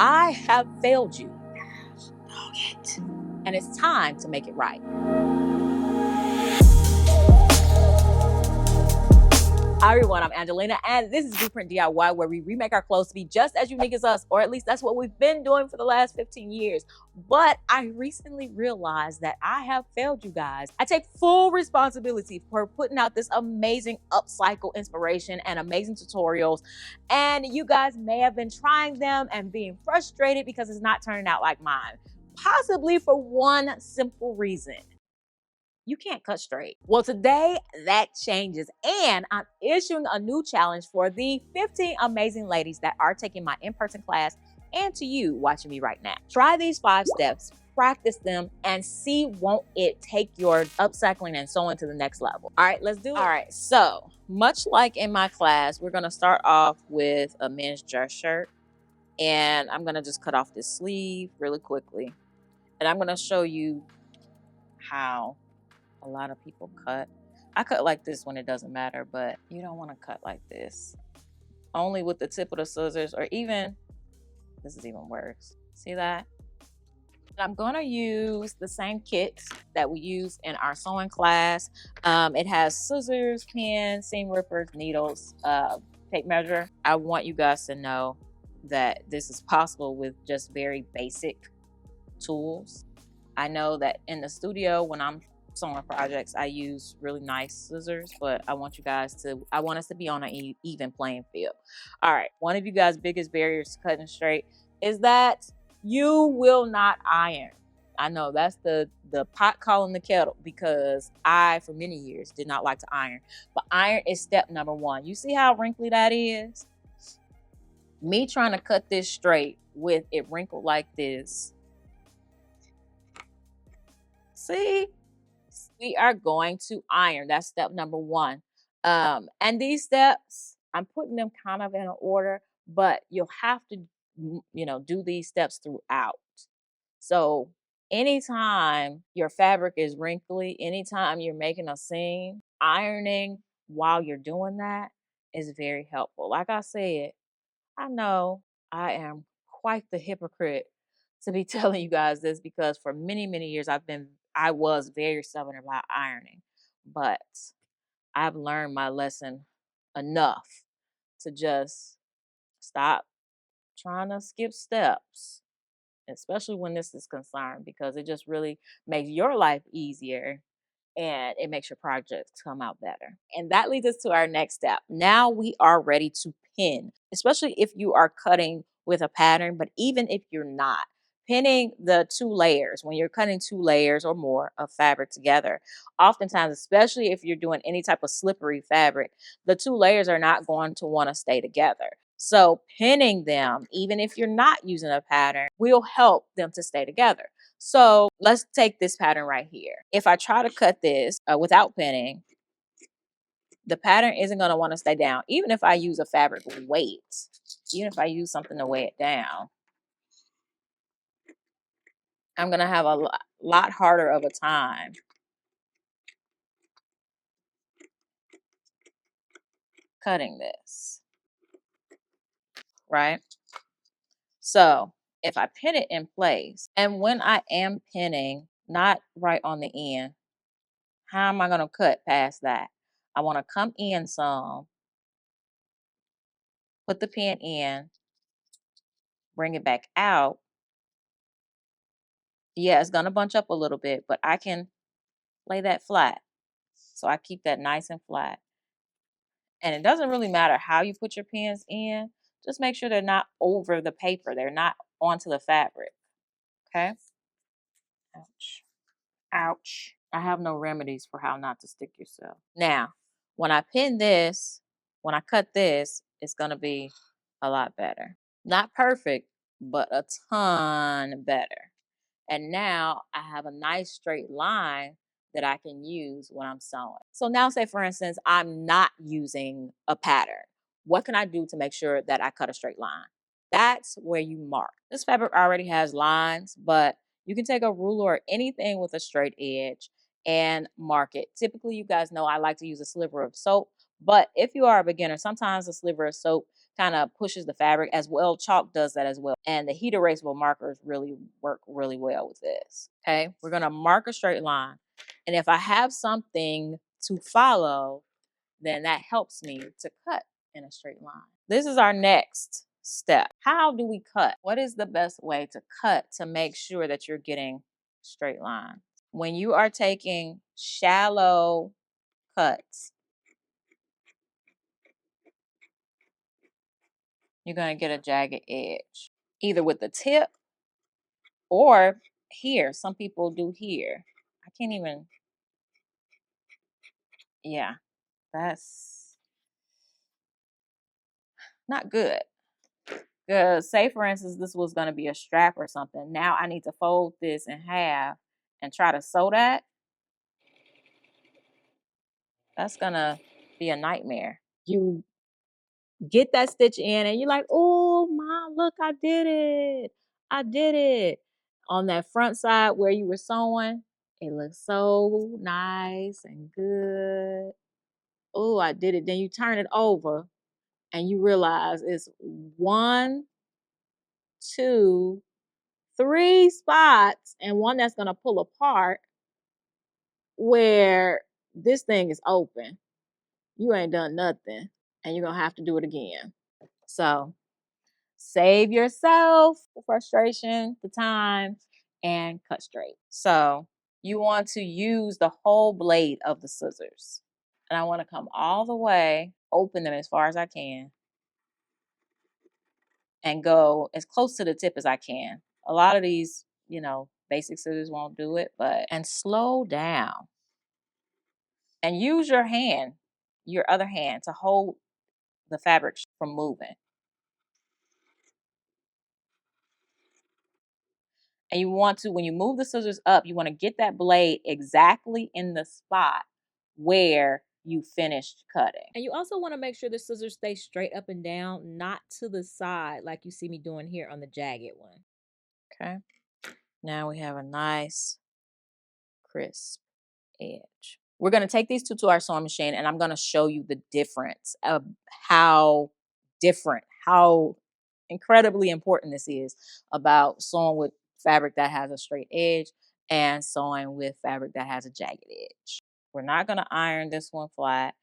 I have failed you. Dog it. And it's time to make it right. Hi everyone, I'm Angelina, and this is Blueprint DIY, where we remake our clothes to be just as unique as us, or at least that's what we've been doing for the last 15 years. But I recently realized that I have failed you guys. I take full responsibility for putting out this amazing upcycle inspiration and amazing tutorials, and you guys may have been trying them and being frustrated because it's not turning out like mine. Possibly for one simple reason: you can't cut straight. Well, today that changes, and I'm issuing a new challenge for the 15 amazing ladies that are taking my in-person class, and to you watching me right now. Try these 5 steps, practice them, and see won't it take your upcycling and sewing to the next level. All right, let's do it. All right, so much like in my class, we're gonna start off with a men's dress shirt, and I'm gonna just cut off this sleeve really quickly, and I'm gonna show you how a lot of people cut. I cut like this when it doesn't matter, but you don't want to cut like this. Only with the tip of the scissors, or even, this is even worse. See that? I'm going to use the same kit that we use in our sewing class. It has scissors, pins, seam rippers, needles, tape measure. I want you guys to know that this is possible with just very basic tools. I know that in the studio, when I'm sewing projects, I use really nice scissors, but I want us to be on an even playing field. All right, one of you guys' biggest barriers to cutting straight is that you will not iron. I know that's the pot calling the kettle, because I, for many years, did not like to iron. But iron is step number 1. You see how wrinkly that is? Me trying to cut this straight with it wrinkled like this. See? We are going to iron. That's step number 1. And these steps, I'm putting them kind of in an order, but you'll have to, do these steps throughout. So anytime your fabric is wrinkly, anytime you're making a seam, ironing while you're doing that is very helpful. Like I said, I know I am quite the hypocrite to be telling you guys this, because for many, many years I was very stubborn about ironing, but I've learned my lesson enough to just stop trying to skip steps, especially when this is concerned, because it just really makes your life easier and it makes your projects come out better. And that leads us to our next step. Now we are ready to pin, especially if you are cutting with a pattern, but even if you're not. Pinning the 2 layers, when you're cutting 2 layers or more of fabric together, oftentimes, especially if you're doing any type of slippery fabric, the 2 layers are not going to want to stay together. So pinning them, even if you're not using a pattern, will help them to stay together. So let's take this pattern right here. If I try to cut this without pinning, the pattern isn't going to want to stay down. Even if I use a fabric weight, even if I use something to weigh it down, I'm going to have a lot harder of a time cutting this, right? So if I pin it in place, and when I am pinning, not right on the end, how am I going to cut past that? I want to come in some, put the pin in, bring it back out. Yeah, it's going to bunch up a little bit, but I can lay that flat. So I keep that nice and flat. And it doesn't really matter how you put your pins in. Just make sure they're not over the paper. They're not onto the fabric. Okay? Ouch. Ouch. I have no remedies for how not to stick yourself. Now, when I pin this, when I cut this, it's going to be a lot better. Not perfect, but a ton better. And now I have a nice straight line that I can use when I'm sewing. So now, say for instance, I'm not using a pattern. What can I do to make sure that I cut a straight line? That's where you mark. This fabric already has lines, but you can take a ruler or anything with a straight edge and mark it. Typically, you guys know I like to use a sliver of soap, but if you are a beginner, sometimes a sliver of soap kind of pushes the fabric as well. Chalk does that as well. And the heat erasable markers really work really well with this. Okay, we're going to mark a straight line. And if I have something to follow, then that helps me to cut in a straight line. This is our next step. How do we cut? What is the best way to cut to make sure that you're getting straight lines? When you are taking shallow cuts, you're going to get a jagged edge, either with the tip or here. Some people do here. I can't even, yeah, that's not good. Because say for instance, this was going to be a strap or something. Now I need to fold this in half and try to sew that. That's going to be a nightmare. You get that stitch in and you're like, oh my, look, I did it. I did it. On that front side where you were sewing, it looks so nice and good. Oh, I did it. Then you turn it over and you realize it's 1, 2, 3 spots and one that's going to pull apart where this thing is open. You ain't done nothing and you're going to have to do it again. So save yourself the frustration, the time, and cut straight. So you want to use the whole blade of the scissors. And I want to come all the way, open them as far as I can, and go as close to the tip as I can. A lot of these, basic scissors won't do it, and slow down. And use your hand, your other hand, to hold the fabric from moving. And you want to, when you move the scissors up, you want to get that blade exactly in the spot where you finished cutting. And you also want to make sure the scissors stay straight up and down, not to the side like you see me doing here on the jagged one. Okay. Now we have a nice crisp edge. We're going to take these two to our sewing machine and I'm going to show you the difference of how incredibly important this is about sewing with fabric that has a straight edge and sewing with fabric that has a jagged edge. We're not going to iron this one flat.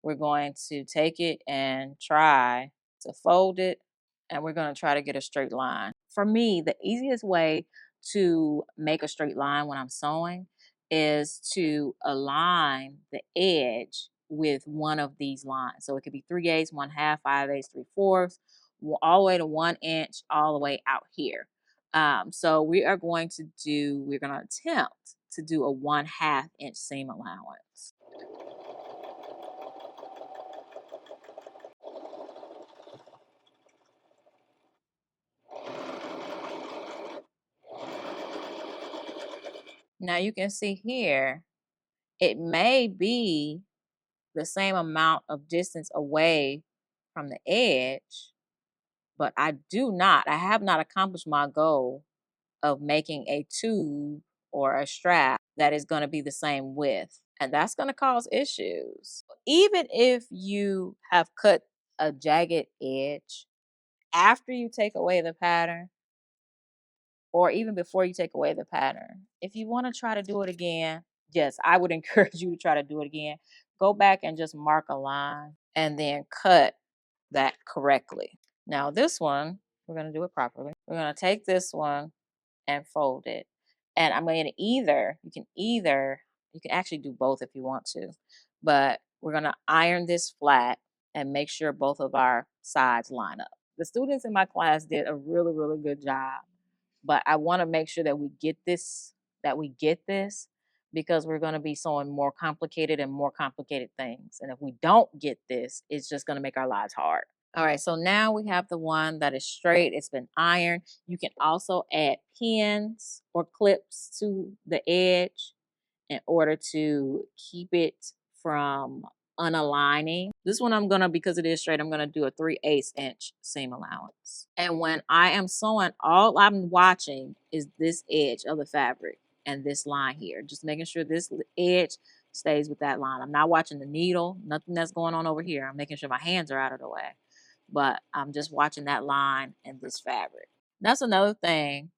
We're going to take it and try to fold it, and we're going to try to get a straight line. For me, the easiest way to make a straight line when I'm sewing is to align the edge with one of these lines. So it could be 3/8, 1/2, 5/8, 3/4, all the way to 1 inch, all the way out here. So we're going to attempt to do a 1/2 inch seam allowance. Now you can see here, it may be the same amount of distance away from the edge, but I have not accomplished my goal of making a tube or a strap that is going to be the same width. And that's going to cause issues. Even if you have cut a jagged edge after you take away the pattern, or even before you take away the pattern, if you want to try to do it again, yes, I would encourage you to try to do it again. Go back and just mark a line and then cut that correctly. Now this one, we're going to do it properly. We're going to take this one and fold it. And I'm going to you can actually do both if you want to, but we're going to iron this flat and make sure both of our sides line up. The students in my class did a really, really good job, but I want to make sure that we get this, because we're going to be sewing more complicated things. And if we don't get this, it's just going to make our lives hard. All right, so now we have the one that is straight. It's been ironed. You can also add pins or clips to the edge in order to keep it from unaligning. This one because it is straight, I'm gonna do a 3/8 inch seam allowance. And when I am sewing, all I'm watching is this edge of the fabric and this line here. Just making sure this edge stays with that line. I'm not watching the needle, nothing that's going on over here. I'm making sure my hands are out of the way. but I'm just watching that line and this fabric. That's another thing.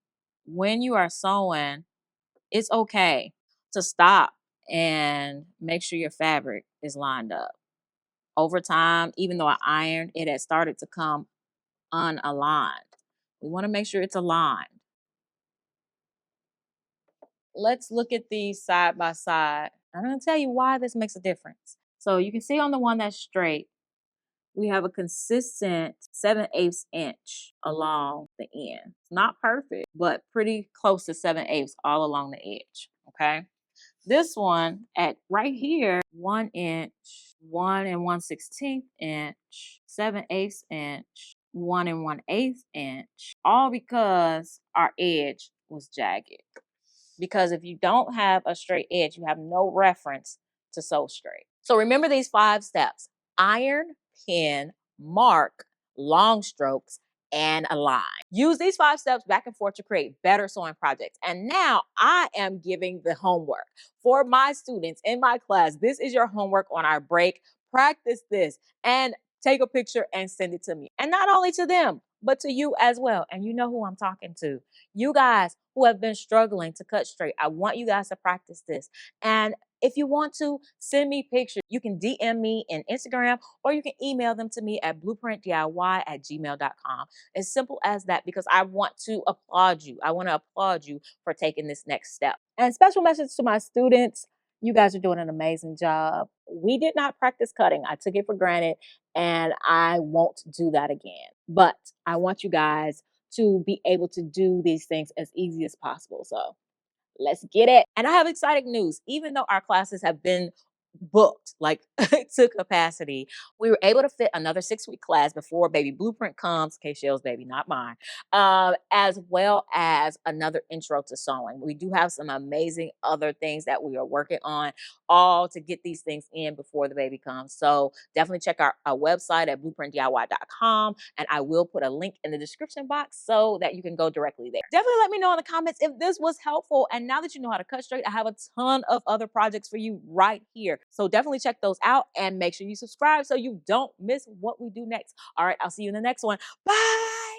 When you are sewing, it's okay to stop and make sure your fabric is lined up. Over time, even though I ironed, it had started to come unaligned. We want to make sure it's aligned. Let's look at these side by side. I'm going to tell you why this makes a difference. So you can see on the one that's straight, we have a consistent 7/8 inch along the end. It's not perfect, but pretty close to 7/8 all along the edge. Okay. This one at right here, 1 inch, 1 and 1/16 inch, 7/8 inch, 1 and 1/8 inch, all because our edge was jagged. Because if you don't have a straight edge, you have no reference to sew straight. So remember these 5 steps: iron, pin, mark, long strokes, and align. Use these 5 steps back and forth to create better sewing projects. And now I am giving the homework for my students in my class. This is your homework on our break. Practice this and take a picture and send it to me. And not only to them, but to you as well. And you know who I'm talking to. You guys who have been struggling to cut straight. I want you guys to practice this. And if you want to send me pictures, you can DM me in Instagram or you can email them to me at blueprintdiy@gmail.com. As simple as that, because I want to applaud you. I want to applaud you for taking this next step. And special message to my students. You guys are doing an amazing job. We did not practice cutting. I took it for granted and I won't do that again. But I want you guys to be able to do these things as easy as possible. So let's get it. And I have exciting news. Even though our classes have been booked like to capacity, we were able to fit another 6-week class before baby blueprint comes, K-Shell's baby, not mine, as well as another intro to sewing. We do have some amazing other things that we are working on, all to get these things in before the baby comes. So definitely check our website at blueprintdiy.com, and I will put a link in the description box so that you can go directly there. Definitely let me know in the comments if this was helpful. And now that you know how to cut straight, I have a ton of other projects for you right here. So definitely check those out and make sure you subscribe so you don't miss what we do next. All right, I'll see you in the next one. Bye.